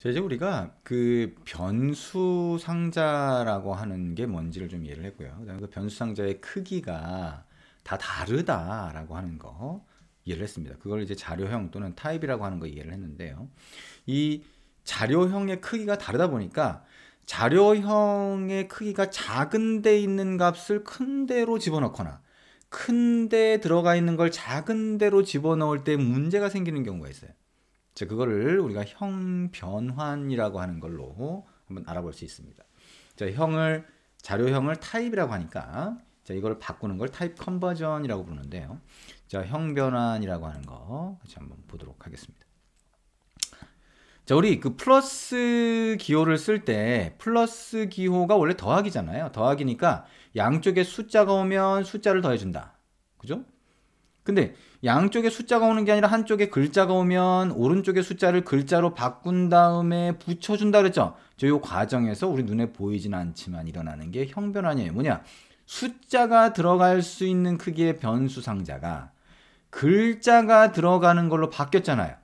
자, 이제 우리가 그 변수 상자라고 하는 게 뭔지를 좀 이해를 했고요. 그다음에 그 변수 상자의 크기가 다 다르다라고 하는 거 이해를 했습니다. 그걸 이제 자료형 또는 타입이라고 하는 거 이해를 했는데요. 이 자료형의 크기가 다르다 보니까 자료형의 크기가 작은 데 있는 값을 큰 데로 집어넣거나 큰 데 들어가 있는 걸 작은 데로 집어넣을 때 문제가 생기는 경우가 있어요. 자, 그거를 우리가 형 변환이라고 하는 걸로 한번 알아볼 수 있습니다. 자, 자료형을 타입이라고 하니까, 자, 이걸 바꾸는 걸 타입 컨버전이라고 부르는데요. 자, 형 변환이라고 하는 거 같이 한번 보도록 하겠습니다. 자, 우리 그 플러스 기호를 쓸 때 플러스 기호가 원래 더하기잖아요. 더하기니까 양쪽에 숫자가 오면 숫자를 더해준다. 그죠? 근데 양쪽에 숫자가 오는 게 아니라 한쪽에 글자가 오면 오른쪽에 숫자를 글자로 바꾼 다음에 붙여준다 그랬죠. 저 요 과정에서 우리 눈에 보이진 않지만 일어나는 게 형변환이에요. 뭐냐? 숫자가 들어갈 수 있는 크기의 변수 상자가 글자가 들어가는 걸로 바뀌었잖아요.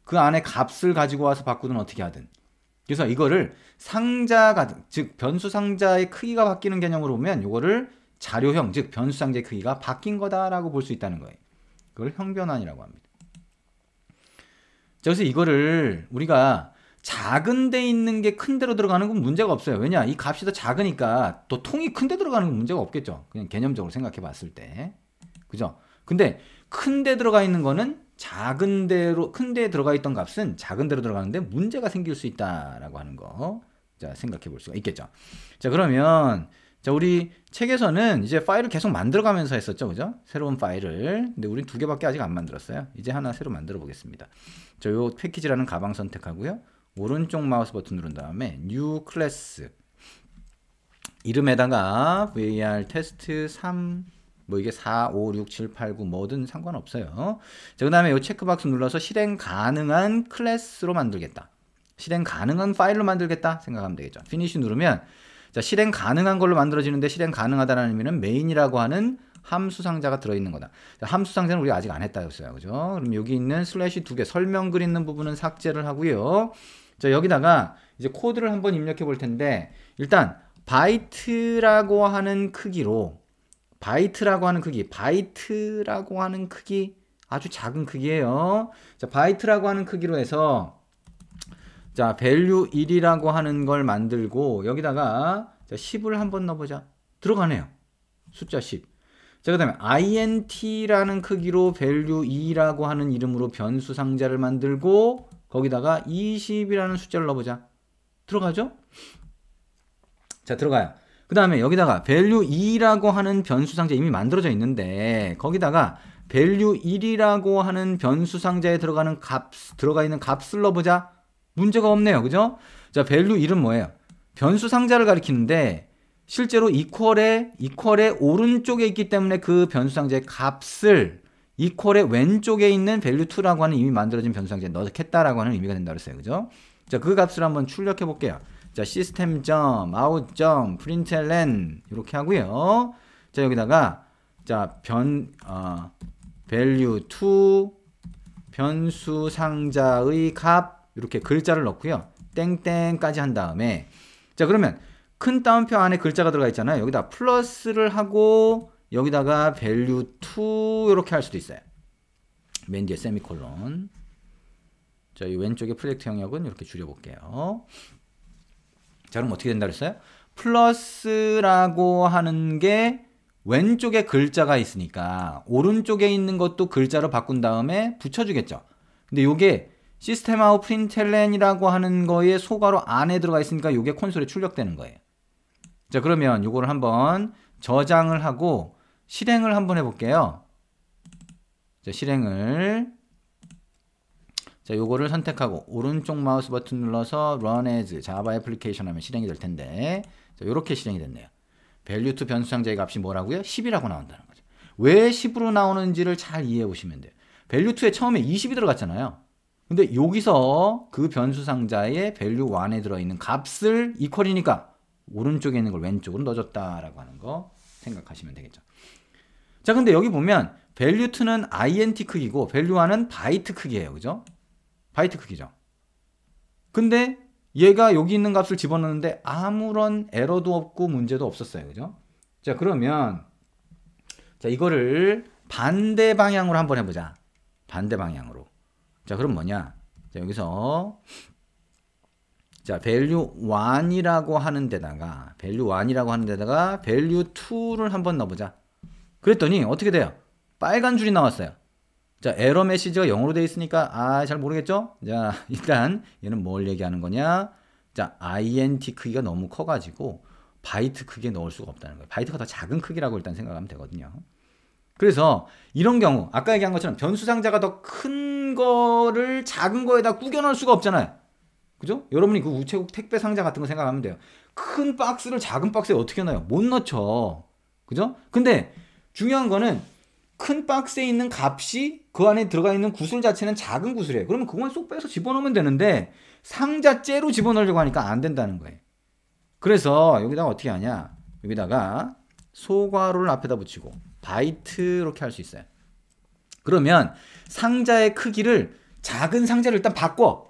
그 안에 값을 가지고 와서 바꾸든 어떻게 하든. 그래서 이거를 상자가, 즉 변수 상자의 크기가 바뀌는 개념으로 보면 이거를 자료형, 즉 변수 상자의 크기가 바뀐 거다라고 볼 수 있다는 거예요. 그걸 형변환이라고 합니다. 자, 그래서 이거를 우리가 작은 데 있는 게 큰 데로 들어가는 건 문제가 없어요. 왜냐? 이 값이 더 작으니까 또 통이 큰 데 들어가는 건 문제가 없겠죠. 그냥 개념적으로 생각해 봤을 때. 그죠? 근데 큰 데 들어가 있는 거는 작은 데로, 큰 데에 들어가 있던 값은 작은 데로 들어가는데 문제가 생길 수 있다라고 하는 거. 자, 생각해 볼 수가 있겠죠. 자, 그러면 자, 우리 책에서는 이제 파일을 계속 만들어가면서 했었죠. 그죠? 새로운 파일을. 근데 우린 2개밖에 아직 안 만들었어요. 이제 하나 새로 만들어 보겠습니다. 저 요 패키지라는 가방 선택하고요. 오른쪽 마우스 버튼 누른 다음에 New Class. 이름에다가 var 테스트 3, 뭐 이게 4, 5, 6, 7, 8, 9 뭐든 상관없어요. 자, 그 다음에 요 체크박스 눌러서 실행 가능한 클래스로 만들겠다. 실행 가능한 파일로 만들겠다 생각하면 되겠죠. 피니시 누르면 자, 실행 가능한 걸로 만들어지는데 실행 가능하다는 의미는 메인이라고 하는 함수 상자가 들어있는 거다. 자, 함수 상자는 우리가 아직 안 했다였어요. 그죠? 그럼 여기 있는 슬래시 2개 설명글 있는 부분은 삭제를 하고요. 자, 여기다가 이제 코드를 한번 입력해 볼 텐데 일단 바이트라고 하는 크기로 바이트라고 하는 크기 아주 작은 크기예요. 자, 바이트라고 하는 크기로 해서 자, value 1이라고 하는 걸 만들고 여기다가 자, 10을 한번 넣어보자. 들어가네요. 숫자 10. 자, 그 다음에 int라는 크기로 value 2라고 하는 이름으로 변수 상자를 만들고 거기다가 20이라는 숫자를 넣어보자. 들어가죠? 자, 들어가요. 그 다음에 여기다가 value 2라고 하는 변수 상자 이미 만들어져 있는데 거기다가 value 1이라고 하는 변수 상자에 들어가 있는 값을 넣어보자. 문제가 없네요. 그죠? 자, value 1은 뭐예요? 변수 상자를 가리키는데 실제로 equal의 오른쪽에 있기 때문에 그 변수 상자의 값을 equal의 왼쪽에 있는 value 2라고 하는 이미 만들어진 변수 상자에 넣겠다라고 하는 의미가 된다고 했어요. 그죠? 자, 그 값을 한번 출력해 볼게요. 자, system.out.println 이렇게 하고요. 자, 여기다가 자, value 2 변수 상자의 값 이렇게 글자를 넣고요. 땡땡까지 한 다음에 자, 그러면 큰 따옴표 안에 글자가 들어가 있잖아요. 여기다 플러스를 하고 여기다가 value 2 이렇게 할 수도 있어요. 맨 뒤에 세미콜론. 자, 이 왼쪽에 프로젝트 영역은 이렇게 줄여볼게요. 자, 그럼 어떻게 된다 그랬어요? 플러스라고 하는 게 왼쪽에 글자가 있으니까 오른쪽에 있는 것도 글자로 바꾼 다음에 붙여주겠죠. 근데 요게 시스템 아웃 프린틀렌이라고 하는 거에 소괄호 안에 들어가 있으니까 요게 콘솔에 출력되는 거예요. 자, 그러면 요거를 한번 저장을 하고 실행을 한번 해볼게요. 자, 실행을 자, 요거를 선택하고 오른쪽 마우스 버튼 눌러서 Run as Java Application 하면 실행이 될 텐데 자, 요렇게 실행이 됐네요. value to 변수 상자의 값이 뭐라고요? 10이라고 나온다는 거죠. 왜 10으로 나오는지를 잘 이해해 보시면 돼요. value 2에 처음에 20이 들어갔잖아요. 근데 여기서 그 변수 상자에 value 1에 들어있는 값을 equal이니까 오른쪽에 있는 걸 왼쪽으로 넣어줬다라고 하는 거 생각하시면 되겠죠. 자, 근데 여기 보면 value 2는 int 크기고 value 1은 바이트 크기예요. 그죠? 바이트 크기죠. 근데 얘가 여기 있는 값을 집어넣는데 아무런 에러도 없고 문제도 없었어요. 그죠? 자, 그러면 자, 이거를 반대 방향으로 한번 해보자. 반대 방향으로. 자, 그럼 뭐냐? 자, 여기서 자, value 1이라고 하는 데다가 value 2를 한번 넣어보자. 그랬더니 어떻게 돼요? 빨간 줄이 나왔어요. 자, 에러 메시지가 0으로 되어 있으니까 잘 모르겠죠? 자, 일단 얘는 뭘 얘기하는 거냐? 자, int 크기가 너무 커가지고 바이트 크기에 넣을 수가 없다는 거예요. 바이트가 더 작은 크기라고 일단 생각하면 되거든요. 그래서 이런 경우 아까 얘기한 것처럼 변수 상자가 더 큰 거를 작은 거에다 구겨 넣을 수가 없잖아요. 그죠? 여러분이 그 우체국 택배 상자 같은 거 생각하면 돼요. 큰 박스를 작은 박스에 어떻게 넣어요? 못 넣죠. 그죠? 근데 중요한 거는 큰 박스에 있는 값이 그 안에 들어가 있는 구슬 자체는 작은 구슬이에요. 그러면 그건 쏙 빼서 집어넣으면 되는데 상자째로 집어넣으려고 하니까 안 된다는 거예요. 그래서 여기다가 어떻게 하냐? 여기다가 소괄호를 앞에다 붙이고 바이트 이렇게 할 수 있어요. 그러면 상자의 크기를 작은 상자로 일단 바꿔.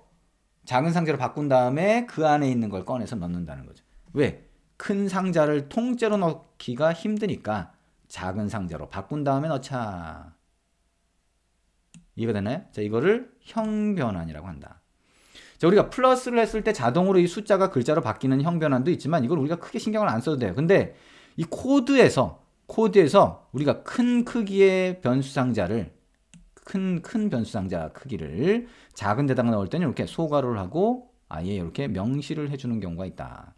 작은 상자로 바꾼 다음에 그 안에 있는 걸 꺼내서 넣는다는 거죠. 왜? 큰 상자를 통째로 넣기가 힘드니까 작은 상자로 바꾼 다음에 넣자. 이해가 되나요? 자, 이거를 형변환이라고 한다. 자, 우리가 플러스를 했을 때 자동으로 이 숫자가 글자로 바뀌는 형변환도 있지만 이걸 우리가 크게 신경을 안 써도 돼요. 근데 이 코드에서 우리가 큰 크기의 변수 상자를 큰 변수 상자 크기를 작은 데다가 넣을 때는 이렇게 소괄호를 하고 아예 이렇게 명시를 해주는 경우가 있다.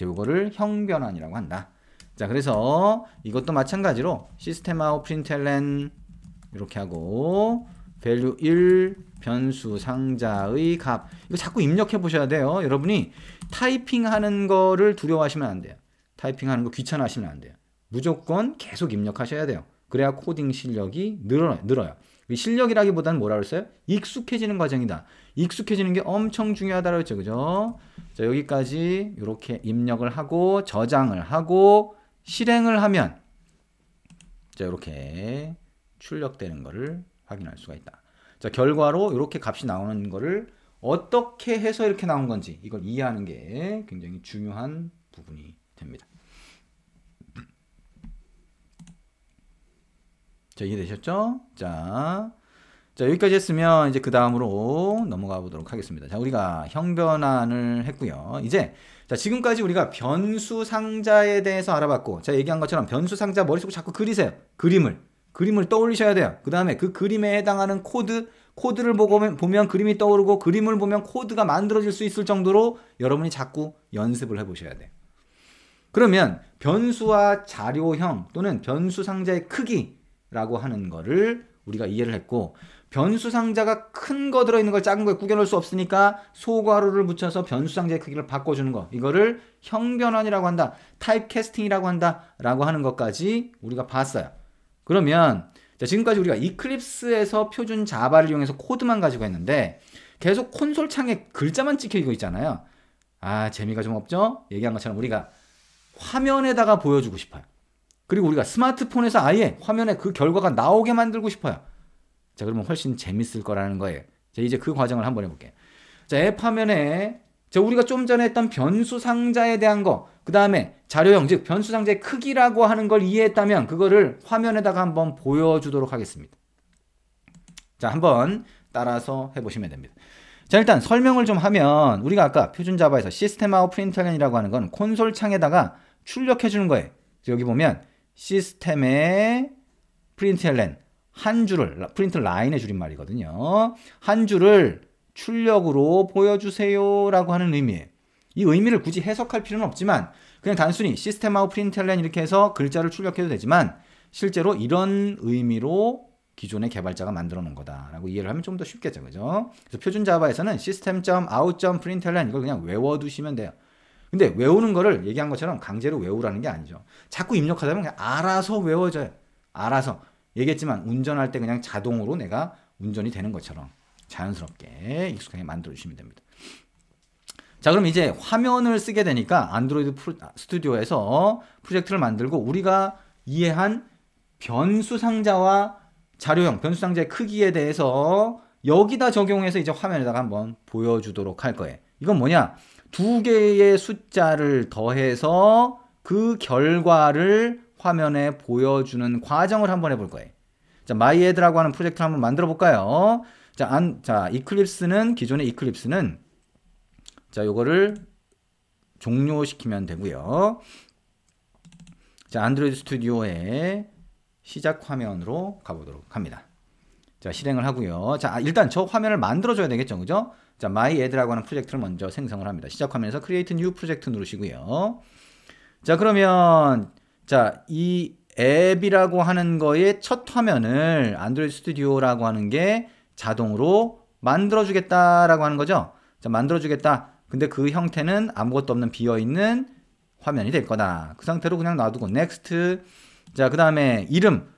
이거를 형변환이라고 한다. 자, 그래서 이것도 마찬가지로 시스템아웃 println 이렇게 하고 value 1 변수 상자의 값 이거 자꾸 입력해 보셔야 돼요. 여러분이 타이핑하는 거를 두려워하시면 안 돼요. 타이핑하는 거 귀찮아하시면 안 돼요. 무조건 계속 입력하셔야 돼요. 그래야 코딩 실력이 늘어요. 실력이라기보다는 뭐라 그랬어요? 익숙해지는 과정이다. 익숙해지는 게 엄청 중요하다고 했죠. 그죠? 자, 여기까지 이렇게 입력을 하고 저장을 하고 실행을 하면 자, 이렇게 출력되는 거를 확인할 수가 있다. 자, 결과로 이렇게 값이 나오는 거를 어떻게 해서 이렇게 나온 건지 이걸 이해하는 게 굉장히 중요한 부분이 됩니다. 자, 이해되셨죠? 자, 여기까지 했으면 이제 그 다음으로 넘어가 보도록 하겠습니다. 자, 우리가 형변환을 했고요. 이제 자, 지금까지 우리가 변수 상자에 대해서 알아봤고, 제가 얘기한 것처럼 변수 상자 머릿속으로 자꾸 그리세요. 그림을 떠올리셔야 돼요. 그 다음에 그 그림에 해당하는 코드를 보면 그림이 떠오르고 그림을 보면 코드가 만들어질 수 있을 정도로 여러분이 자꾸 연습을 해보셔야 돼요. 그러면 변수와 자료형 또는 변수 상자의 크기라고 하는 거를 우리가 이해를 했고, 변수 상자가 큰 거 들어있는 걸 작은 거에 구겨 넣을 수 없으니까 소괄호를 붙여서 변수 상자의 크기를 바꿔주는 거, 이거를 형변환이라고 한다, 타입캐스팅이라고 한다 라고 하는 것까지 우리가 봤어요. 그러면 자, 지금까지 우리가 이클립스에서 표준 자바를 이용해서 코드만 가지고 했는데 계속 콘솔 창에 글자만 찍혀 있잖아요. 재미가 좀 없죠? 얘기한 것처럼 우리가 화면에다가 보여주고 싶어요. 그리고 우리가 스마트폰에서 아예 화면에 그 결과가 나오게 만들고 싶어요. 자, 그러면 훨씬 재밌을 거라는 거예요. 자, 이제 그 과정을 한번 해볼게요. 자, 앱 화면에 자, 우리가 좀 전에 했던 변수 상자에 대한 거, 그 다음에 자료형, 즉 변수 상자의 크기라고 하는 걸 이해했다면 그거를 화면에다가 한번 보여주도록 하겠습니다. 자, 한번 따라서 해보시면 됩니다. 자, 일단 설명을 좀 하면 우리가 아까 표준 자바에서 시스템아웃 println이라고 하는 건 콘솔 창에다가 출력해 주는 거예요. 여기 보면 시스템의 println 한 줄을, 프린트 라인의 줄임말이거든요. 한 줄을 출력으로 보여주세요 라고 하는 의미예요. 이 의미를 굳이 해석할 필요는 없지만 그냥 단순히 시스템아웃 println 이렇게 해서 글자를 출력해도 되지만 실제로 이런 의미로 기존의 개발자가 만들어 놓은 거다라고 이해를 하면 좀 더 쉽겠죠. 그죠? 그래서 표준 자바에서는 system.out.println 이걸 그냥 외워두시면 돼요. 근데 외우는 거를 얘기한 것처럼 강제로 외우라는 게 아니죠. 자꾸 입력하다 보면 그냥 알아서 외워져요. 알아서. 얘기했지만 운전할 때 그냥 자동으로 내가 운전이 되는 것처럼 자연스럽게 익숙하게 만들어 주시면 됩니다. 자, 그럼 이제 화면을 쓰게 되니까 안드로이드 스튜디오에서 프로젝트를 만들고 우리가 이해한 변수 상자와 자료형, 변수 상자의 크기에 대해서 여기다 적용해서 이제 화면에다가 한번 보여주도록 할 거예요. 이건 뭐냐? 두 개의 숫자를 더해서 그 결과를 화면에 보여주는 과정을 한번 해볼 거예요. 자, myAd라고 하는 프로젝트를 한번 만들어 볼까요? 자, 이클립스는, 기존의 이클립스는, 자, 요거를 종료시키면 되고요. 자, 안드로이드 스튜디오의 시작 화면으로 가보도록 합니다. 자, 실행을 하고요. 자, 일단 저 화면을 만들어줘야 되겠죠, 그죠? 자, myAd라고 하는 프로젝트를 먼저 생성을 합니다. 시작 화면에서 Create New Project 누르시고요. 자, 그러면 자, 이 앱이라고 하는 거의 첫 화면을 안드로이드 스튜디오라고 하는 게 자동으로 만들어주겠다라고 하는 거죠. 자, 만들어주겠다. 근데 그 형태는 아무것도 없는 비어있는 화면이 될 거다. 그 상태로 그냥 놔두고 Next. 자, 그 다음에 이름.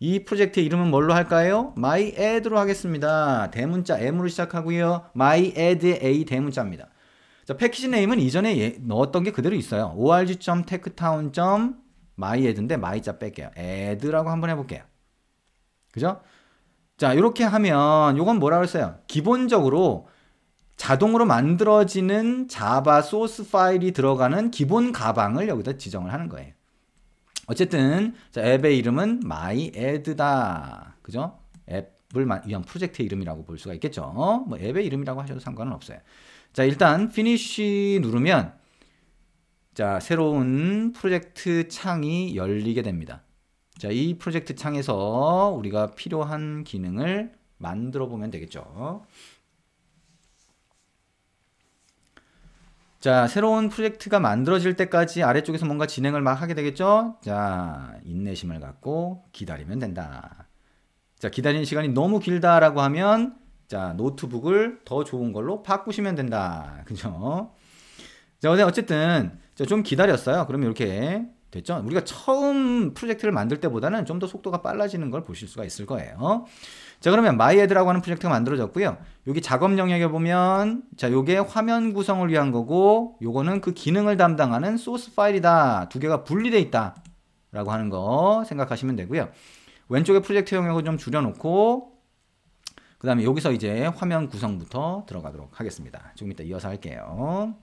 이 프로젝트의 이름은 뭘로 할까요? myAd로 하겠습니다. 대문자 M으로 시작하고요. myAd의 A 대문자입니다. 자, 패키지 네임은 이전에 넣었던 게 그대로 있어요. org.techtown.myad인데 my자 뺄게요. add라고 한번 해볼게요. 그죠? 자, 이렇게 하면 요건 뭐라고 했어요? 기본적으로 자동으로 만들어지는 자바 소스 파일이 들어가는 기본 가방을 여기다 지정을 하는 거예요. 어쨌든 자, 앱의 이름은 myAd다. 그죠? 앱을 위한 프로젝트의 이름이라고 볼 수가 있겠죠. 뭐 앱의 이름이라고 하셔도 상관은 없어요. 자, 일단 finish 누르면 자, 새로운 프로젝트 창이 열리게 됩니다. 자, 이 프로젝트 창에서 우리가 필요한 기능을 만들어 보면 되겠죠. 자, 새로운 프로젝트가 만들어질 때까지 아래쪽에서 뭔가 진행을 막 하게 되겠죠. 자, 인내심을 갖고 기다리면 된다. 자, 기다리는 시간이 너무 길다라고 하면 자, 노트북을 더 좋은 걸로 바꾸시면 된다. 그죠? 자, 어쨌든 좀 기다렸어요. 그러면 이렇게 됐죠? 우리가 처음 프로젝트를 만들 때보다는 좀 더 속도가 빨라지는 걸 보실 수가 있을 거예요. 자, 그러면 myAd라고 하는 프로젝트가 만들어졌고요. 여기 작업 영역에 보면 자, 요게 화면 구성을 위한 거고 요거는 그 기능을 담당하는 소스 파일이다. 두 개가 분리되어 있다 라고 하는 거 생각하시면 되고요. 왼쪽에 프로젝트 영역을 좀 줄여놓고 그 다음에 여기서 이제 화면 구성부터 들어가도록 하겠습니다. 조금 이따 이어서 할게요.